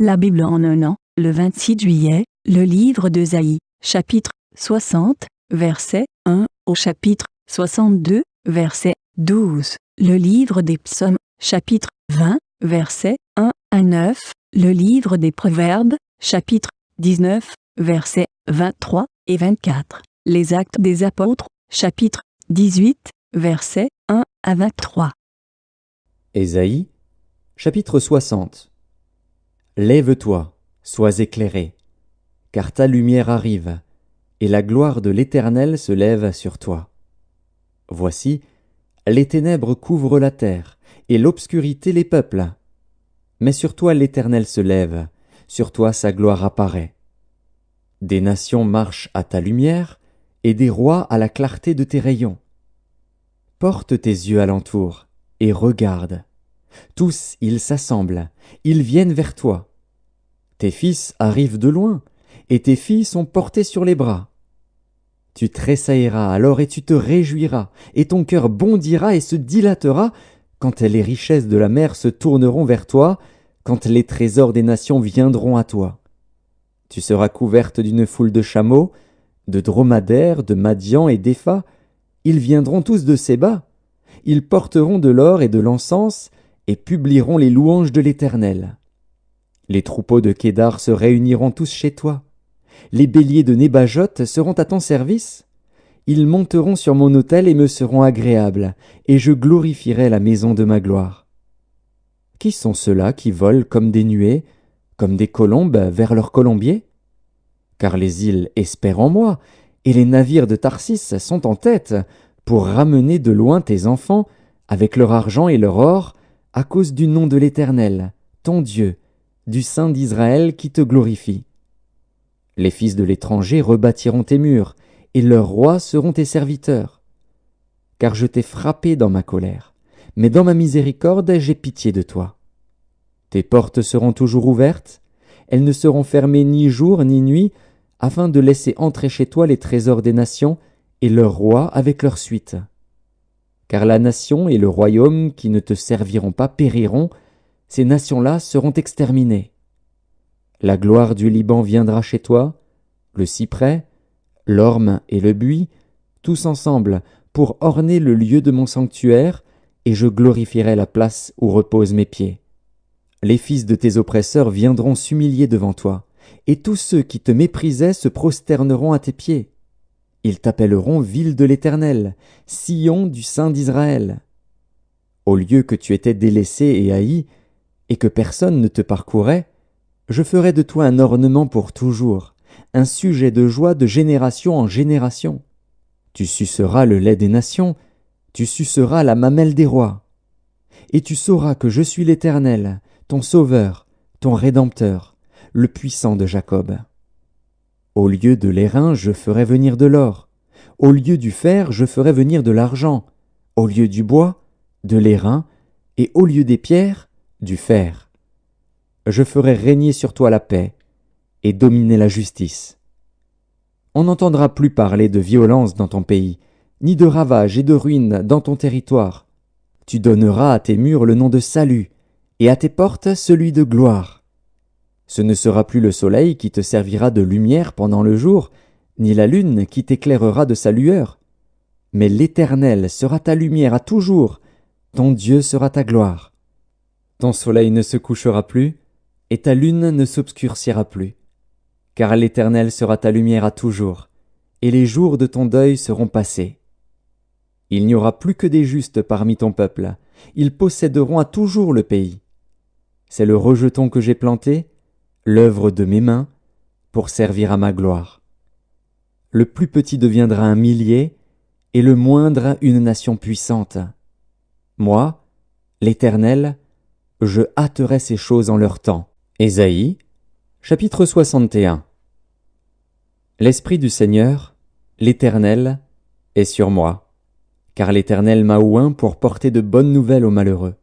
La Bible en un an, le 26 juillet, le livre d'Ésaïe, chapitre 60, verset 1 au chapitre 62, verset 12. Le livre des psaumes, chapitre 20, verset 1 à 9. Le livre des proverbes, chapitre 19, versets 23 et 24. Les actes des apôtres, chapitre 18, versets 1 à 23. Ésaïe, chapitre 60. Lève-toi, sois éclairé, car ta lumière arrive, et la gloire de l'Éternel se lève sur toi. Voici, les ténèbres couvrent la terre, et l'obscurité les peuples. Mais sur toi l'Éternel se lève, sur toi sa gloire apparaît. Des nations marchent à ta lumière, et des rois à la clarté de tes rayons. Porte tes yeux alentour, et regarde. Tous ils s'assemblent, ils viennent vers toi. Tes fils arrivent de loin, et tes filles sont portées sur les bras. Tu tressailleras alors et tu te réjouiras, et ton cœur bondira et se dilatera, quand les richesses de la mer se tourneront vers toi, quand les trésors des nations viendront à toi. Tu seras couverte d'une foule de chameaux, de dromadaires, de Madian et d'Épha. Ils viendront tous de Séba. Ils porteront de l'or et de l'encens, et publieront les louanges de l'Éternel. Les troupeaux de Kédar se réuniront tous chez toi. Les béliers de Nébajot seront à ton service. Ils monteront sur mon autel et me seront agréables, et je glorifierai la maison de ma gloire. Qui sont ceux-là qui volent comme des nuées, comme des colombes vers leur colombier? Car les îles espèrent en moi, et les navires de Tarsis sont en tête, pour ramener de loin tes enfants, avec leur argent et leur or, à cause du nom de l'Éternel, ton Dieu, du Saint d'Israël qui te glorifie. Les fils de l'étranger rebâtiront tes murs, et leurs rois seront tes serviteurs. Car je t'ai frappé dans ma colère, mais dans ma miséricorde j'ai pitié de toi. Tes portes seront toujours ouvertes, elles ne seront fermées ni jour ni nuit, afin de laisser entrer chez toi les trésors des nations, et leurs rois avec leur suite. Car la nation et le royaume qui ne te serviront pas périront, ces nations-là seront exterminées. La gloire du Liban viendra chez toi, le cyprès, l'orme et le buis, tous ensemble, pour orner le lieu de mon sanctuaire, et je glorifierai la place où reposent mes pieds. Les fils de tes oppresseurs viendront s'humilier devant toi, et tous ceux qui te méprisaient se prosterneront à tes pieds. Ils t'appelleront ville de l'Éternel, Sion du Saint d'Israël. Au lieu que tu étais délaissé et haï, et que personne ne te parcourait, je ferai de toi un ornement pour toujours, un sujet de joie de génération en génération. Tu suceras le lait des nations, tu suceras la mamelle des rois. Et tu sauras que je suis l'Éternel, ton Sauveur, ton Rédempteur, le puissant de Jacob. Au lieu de l'airain, je ferai venir de l'or. Au lieu du fer, je ferai venir de l'argent. Au lieu du bois, de l'airain, et au lieu des pierres, du fer. Je ferai régner sur toi la paix, et dominer la justice. On n'entendra plus parler de violence dans ton pays, ni de ravages et de ruines dans ton territoire. Tu donneras à tes murs le nom de salut, et à tes portes celui de gloire. Ce ne sera plus le soleil qui te servira de lumière pendant le jour, ni la lune qui t'éclairera de sa lueur. Mais l'Éternel sera ta lumière à toujours, ton Dieu sera ta gloire. Ton soleil ne se couchera plus, et ta lune ne s'obscurcira plus. Car l'Éternel sera ta lumière à toujours, et les jours de ton deuil seront passés. Il n'y aura plus que des justes parmi ton peuple, ils posséderont à toujours le pays. C'est le rejeton que j'ai planté, l'œuvre de mes mains, pour servir à ma gloire. Le plus petit deviendra un millier, et le moindre une nation puissante. Moi, l'Éternel, je hâterai ces choses en leur temps. Ésaïe, chapitre 61. L'Esprit du Seigneur, l'Éternel, est sur moi, car l'Éternel m'a oint pour porter de bonnes nouvelles aux malheureux.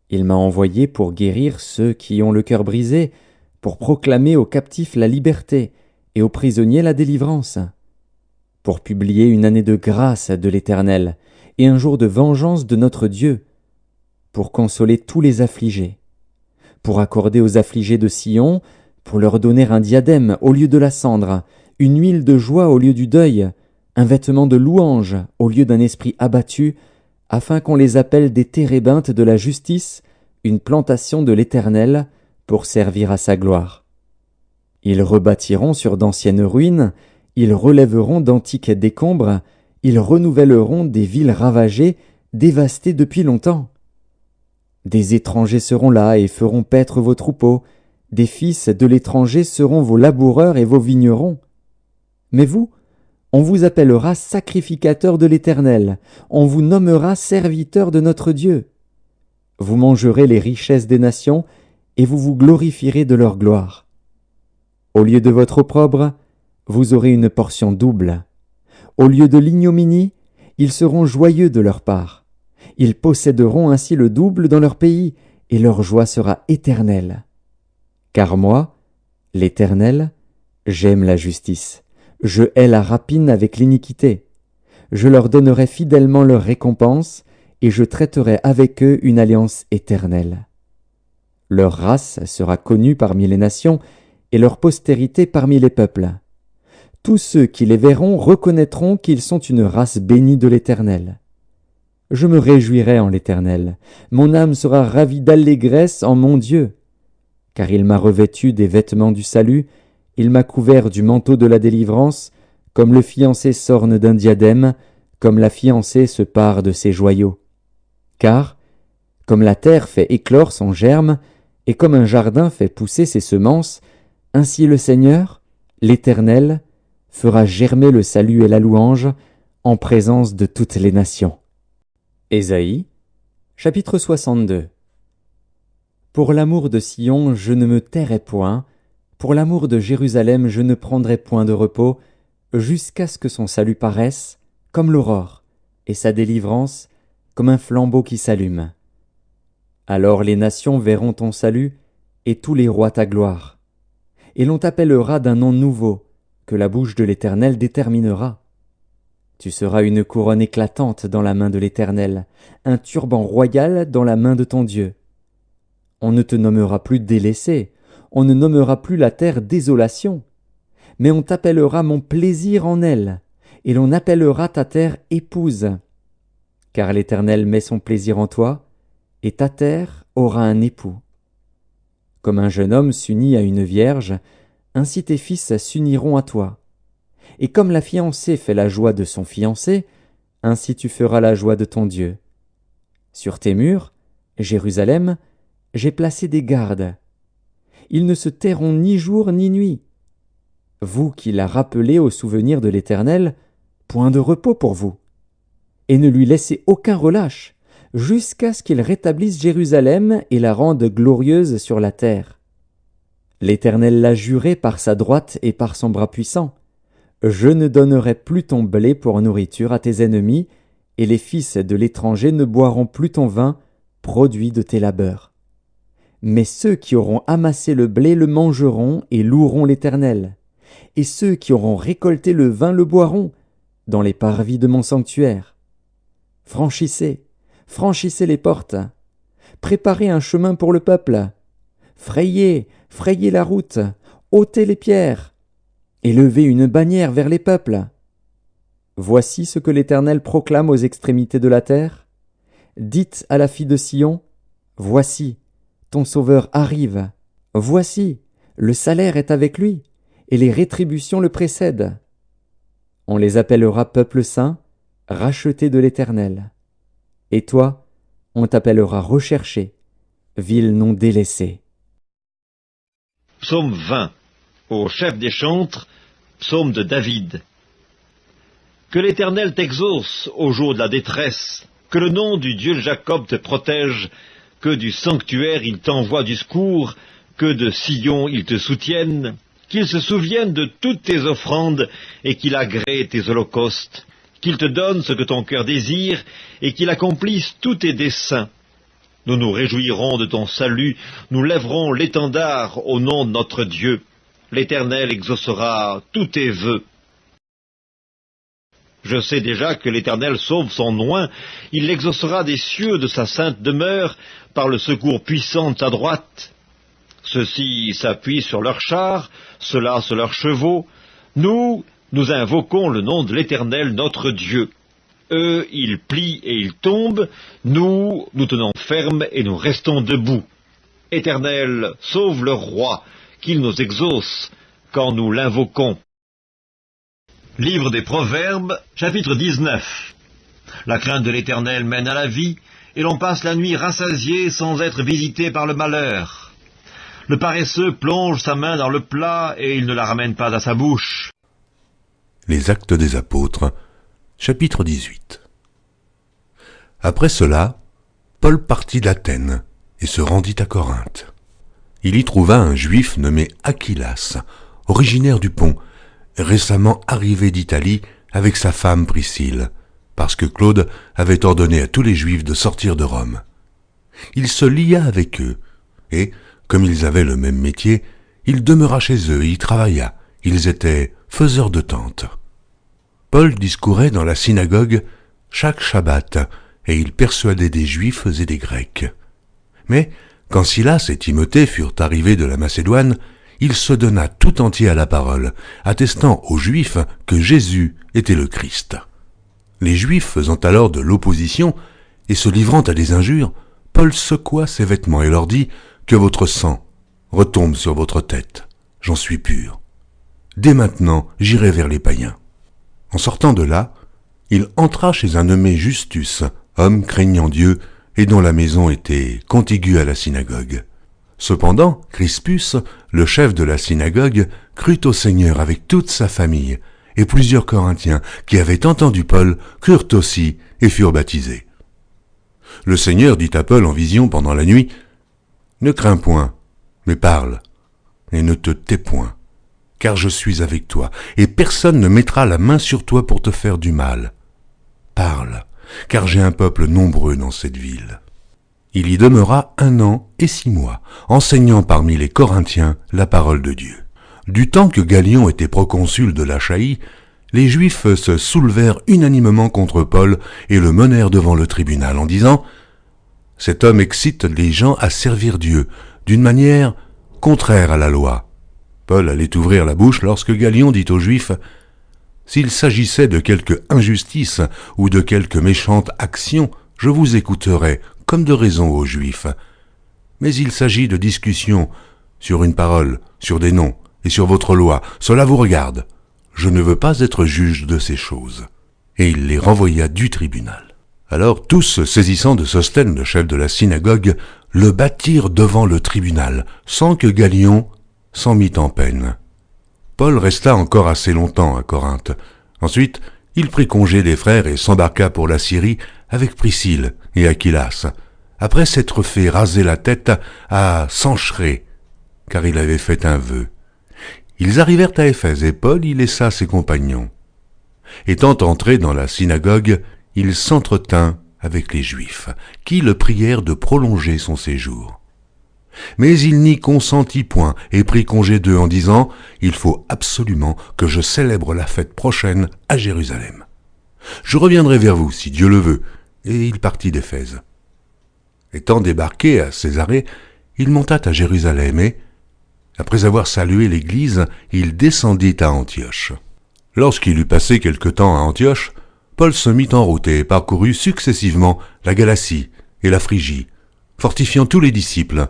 Il m'a envoyé pour guérir ceux qui ont le cœur brisé, pour proclamer aux captifs la liberté et aux prisonniers la délivrance, pour publier une année de grâce de l'Éternel et un jour de vengeance de notre Dieu, pour consoler tous les affligés, pour accorder aux affligés de Sion, pour leur donner un diadème au lieu de la cendre, une huile de joie au lieu du deuil, un vêtement de louange au lieu d'un esprit abattu, afin qu'on les appelle des térébintes de la justice, une plantation de l'Éternel, pour servir à sa gloire. Ils rebâtiront sur d'anciennes ruines, ils relèveront d'antiques décombres, ils renouvelleront des villes ravagées, dévastées depuis longtemps. Des étrangers seront là et feront paître vos troupeaux, des fils de l'étranger seront vos laboureurs et vos vignerons. Mais vous, on vous appellera sacrificateurs de l'Éternel, on vous nommera serviteurs de notre Dieu. Vous mangerez les richesses des nations, et vous vous glorifierez de leur gloire. Au lieu de votre opprobre, vous aurez une portion double. Au lieu de l'ignominie, ils seront joyeux de leur part. Ils posséderont ainsi le double dans leur pays, et leur joie sera éternelle. Car moi, l'Éternel, j'aime la justice. Je hais la rapine avec l'iniquité. Je leur donnerai fidèlement leur récompense, et je traiterai avec eux une alliance éternelle. Leur race sera connue parmi les nations, et leur postérité parmi les peuples. Tous ceux qui les verront reconnaîtront qu'ils sont une race bénie de l'Éternel. Je me réjouirai en l'Éternel, mon âme sera ravie d'allégresse en mon Dieu. Car il m'a revêtu des vêtements du salut, il m'a couvert du manteau de la délivrance, comme le fiancé s'orne d'un diadème, comme la fiancée se pare de ses joyaux. Car, comme la terre fait éclore son germe, et comme un jardin fait pousser ses semences, ainsi le Seigneur, l'Éternel, fera germer le salut et la louange en présence de toutes les nations. Ésaïe, chapitre 62. Pour l'amour de Sion, je ne me tairai point, pour l'amour de Jérusalem, je ne prendrai point de repos, jusqu'à ce que son salut paraisse, comme l'aurore, et sa délivrance, comme un flambeau qui s'allume. Alors les nations verront ton salut, et tous les rois ta gloire. Et l'on t'appellera d'un nom nouveau, que la bouche de l'Éternel déterminera. Tu seras une couronne éclatante dans la main de l'Éternel, un turban royal dans la main de ton Dieu. On ne te nommera plus délaissé, on ne nommera plus la terre désolation, mais on t'appellera mon plaisir en elle, et l'on appellera ta terre épouse. Car l'Éternel met son plaisir en toi, et ta terre aura un époux. Comme un jeune homme s'unit à une vierge, ainsi tes fils s'uniront à toi. Et comme la fiancée fait la joie de son fiancé, ainsi tu feras la joie de ton Dieu. Sur tes murs, Jérusalem, j'ai placé des gardes. Ils ne se tairont ni jour ni nuit. Vous qui la rappelez au souvenir de l'Éternel, point de repos pour vous. Et ne lui laissez aucun relâche, jusqu'à ce qu'il rétablisse Jérusalem et la rende glorieuse sur la terre. L'Éternel l'a juré par sa droite et par son bras puissant. Je ne donnerai plus ton blé pour nourriture à tes ennemis, et les fils de l'étranger ne boiront plus ton vin, produit de tes labeurs. Mais ceux qui auront amassé le blé le mangeront et loueront l'Éternel. Et ceux qui auront récolté le vin le boiront, dans les parvis de mon sanctuaire. Franchissez, franchissez les portes. Préparez un chemin pour le peuple. Frayez, frayez la route, ôtez les pierres, et levez une bannière vers les peuples. Voici ce que l'Éternel proclame aux extrémités de la terre. Dites à la fille de Sion, voici, ton Sauveur arrive. Voici, le salaire est avec lui, et les rétributions le précèdent. On les appellera peuple saint, racheté de l'Éternel. Et toi, on t'appellera recherché, ville non délaissée. Psaume 20, au chef des chantres, psaume de David. Que l'Éternel t'exauce au jour de la détresse, que le nom du Dieu de Jacob te protège, que du sanctuaire il t'envoie du secours, que de Sion il te soutienne, qu'il se souvienne de toutes tes offrandes et qu'il agrée tes holocaustes, qu'il te donne ce que ton cœur désire et qu'il accomplisse tous tes desseins. Nous nous réjouirons de ton salut, nous lèverons l'étendard au nom de notre Dieu. L'Éternel exaucera tous tes vœux. Je sais déjà que l'Éternel sauve son oint, il l'exaucera des cieux de sa sainte demeure, par le secours puissant de sa droite. Ceux-ci s'appuient sur leurs chars, ceux-là sur leurs chevaux. Nous invoquons le nom de l'Éternel notre Dieu. Eux, ils plient et ils tombent. Nous tenons ferme et nous restons debout. Éternel, sauve le roi, qu'il nous exauce quand nous l'invoquons. Livre des Proverbes, chapitre 19. La crainte de l'Éternel mène à la vie, et l'on passe la nuit rassasié sans être visité par le malheur. Le paresseux plonge sa main dans le plat et il ne la ramène pas à sa bouche. Les Actes des Apôtres, chapitre 18. Après cela, Paul partit d'Athènes et se rendit à Corinthe. Il y trouva un juif nommé Aquilas, originaire du Pont, récemment arrivé d'Italie avec sa femme Priscille, parce que Claude avait ordonné à tous les Juifs de sortir de Rome. Il se lia avec eux, et, comme ils avaient le même métier, il demeura chez eux et y travailla. Ils étaient faiseurs de tentes. Paul discourait dans la synagogue chaque Shabbat, et il persuadait des Juifs et des Grecs. Mais, quand Silas et Timothée furent arrivés de la Macédoine, il se donna tout entier à la parole, attestant aux Juifs que Jésus était le Christ. Les Juifs faisant alors de l'opposition et se livrant à des injures, Paul secoua ses vêtements et leur dit « Que votre sang retombe sur votre tête, j'en suis pur. Dès maintenant, j'irai vers les païens. » En sortant de là, il entra chez un nommé Justus, homme craignant Dieu et dont la maison était contiguë à la synagogue. Cependant, Crispus, le chef de la synagogue, crut au Seigneur avec toute sa famille, et plusieurs Corinthiens qui avaient entendu Paul crurent aussi et furent baptisés. Le Seigneur dit à Paul en vision pendant la nuit, « Ne crains point, mais parle, et ne te tais point, car je suis avec toi, et personne ne mettra la main sur toi pour te faire du mal. Parle, car j'ai un peuple nombreux dans cette ville. » Il y demeura 1 an et 6 mois, enseignant parmi les Corinthiens la parole de Dieu. Du temps que Galion était proconsul de l'Achaïe, les Juifs se soulevèrent unanimement contre Paul et le menèrent devant le tribunal en disant « Cet homme excite les gens à servir Dieu d'une manière contraire à la loi. » Paul allait ouvrir la bouche lorsque Galion dit aux Juifs « S'il s'agissait de quelque injustice ou de quelque méchante action, je vous écouterais comme de raison aux Juifs. Mais il s'agit de discussions sur une parole, sur des noms, et sur votre loi, cela vous regarde. Je ne veux pas être juge de ces choses. » Et il les renvoya du tribunal. Alors tous, saisissant de Sosthène, le chef de la synagogue, le battirent devant le tribunal, sans que Galion s'en mît en peine. Paul resta encore assez longtemps à Corinthe. Ensuite, il prit congé des frères et s'embarqua pour la Syrie avec Priscille et Aquilas, après s'être fait raser la tête à Sanchéré, car il avait fait un vœu. Ils arrivèrent à Éphèse et Paul y laissa ses compagnons. Étant entré dans la synagogue, il s'entretint avec les Juifs, qui le prièrent de prolonger son séjour. Mais il n'y consentit point et prit congé d'eux en disant « Il faut absolument que je célèbre la fête prochaine à Jérusalem. Je reviendrai vers vous, si Dieu le veut. » Et il partit d'Éphèse. Étant débarqué à Césarée, il monta à Jérusalem et, après avoir salué l'Église, il descendit à Antioche. Lorsqu'il eut passé quelque temps à Antioche, Paul se mit en route et parcourut successivement la Galatie et la Phrygie, fortifiant tous les disciples